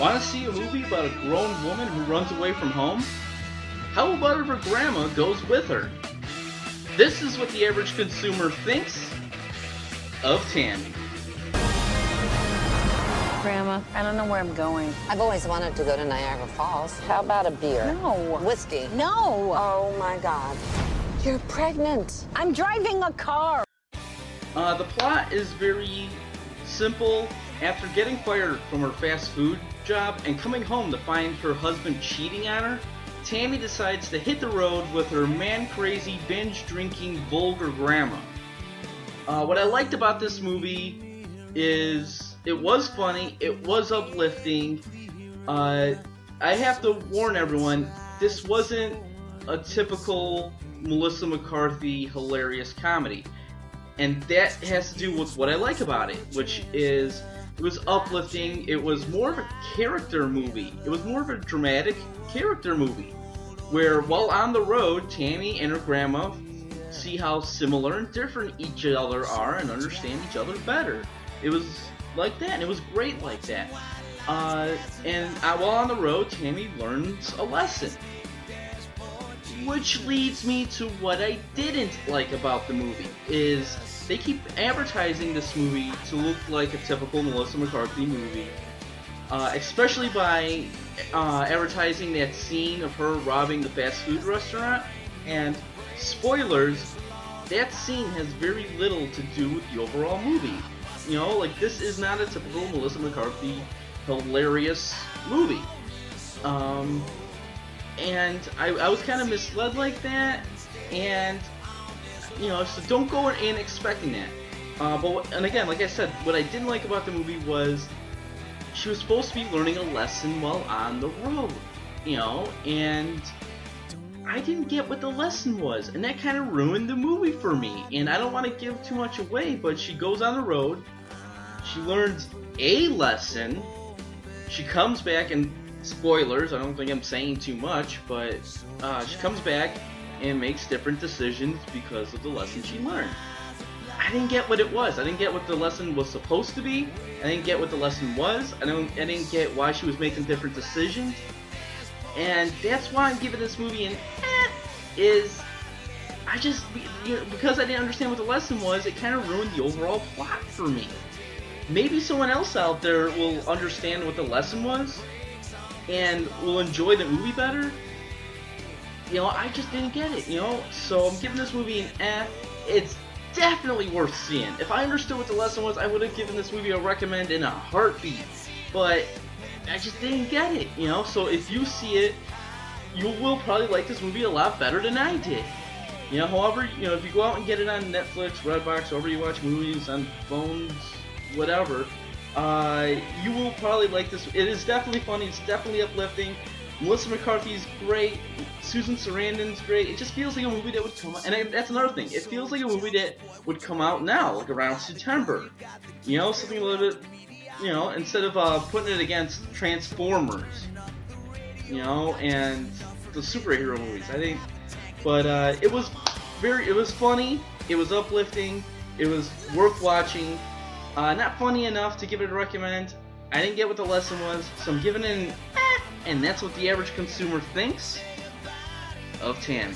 Want to see a movie about a grown woman who runs away from home? How about if her grandma goes with her? This is what the average consumer thinks of Tammy. Grandma, I don't know where I'm going. I've always wanted to go to Niagara Falls. How about a beer? No. Whiskey? No. Oh my God. You're pregnant. I'm driving a car. The plot is very simple. After getting fired from her fast food job and coming home to find her husband cheating on her, Tammy decides to hit the road with her man-crazy, binge-drinking, vulgar grandma. What I liked about this movie is it was funny, it was uplifting. I have to warn everyone, this wasn't a typical Melissa McCarthy hilarious comedy. And that has to do with what I like about it, which is it was uplifting. It was more of a character movie. It was more of a dramatic character movie, where while on the road, Tammy and her grandma see how similar and different each other are and understand each other better. It was like that, and it was great like that. While on the road, Tammy learns a lesson. Which leads me to what I didn't like about the movie, is they keep advertising this movie to look like a typical Melissa McCarthy movie, especially by advertising that scene of her robbing the fast food restaurant. And spoilers, that scene has very little to do with the overall movie. You know, like, this is not a typical Melissa McCarthy hilarious movie. And I was kind of misled like that, and you know, so don't go in expecting that. And again, like I said, what I didn't like about the movie was she was supposed to be learning a lesson while on the road, you know, and I didn't get what the lesson was, and that kind of ruined the movie for me. And I don't want to give too much away, but she goes on the road, she learns a lesson, she comes back, and spoilers, I don't think I'm saying too much, but she comes back and makes different decisions because of the lesson she learned. I didn't get what it was. I didn't get what the lesson was supposed to be. I didn't get what the lesson was. I didn't get why she was making different decisions. And that's why I'm giving this movie an because I didn't understand what the lesson was, it kind of ruined the overall plot for me. Maybe someone else out there will understand what the lesson was and will enjoy the movie better. You know, I just didn't get it, you know? So I'm giving this movie an F. It's definitely worth seeing. If I understood what the lesson was, I would have given this movie a recommend in a heartbeat. But I just didn't get it, you know? So if you see it, you will probably like this movie a lot better than I did. You know, however, you know, if you go out and get it on Netflix, Redbox, wherever you watch movies, on phones, whatever, you will probably like this. It is definitely funny. It's definitely uplifting. Melissa McCarthy's great. Susan Sarandon's great. It just feels like a movie that would come out. And that's another thing. It feels like a movie that would come out now, like around September. You know, something a little bit, you know, instead of putting it against Transformers, you know, and the superhero movies. I think, but it was funny. It was uplifting. It was worth watching. Not funny enough to give it a recommend. I didn't get what the lesson was, so I'm giving it an and that's what the average consumer thinks of Tammy.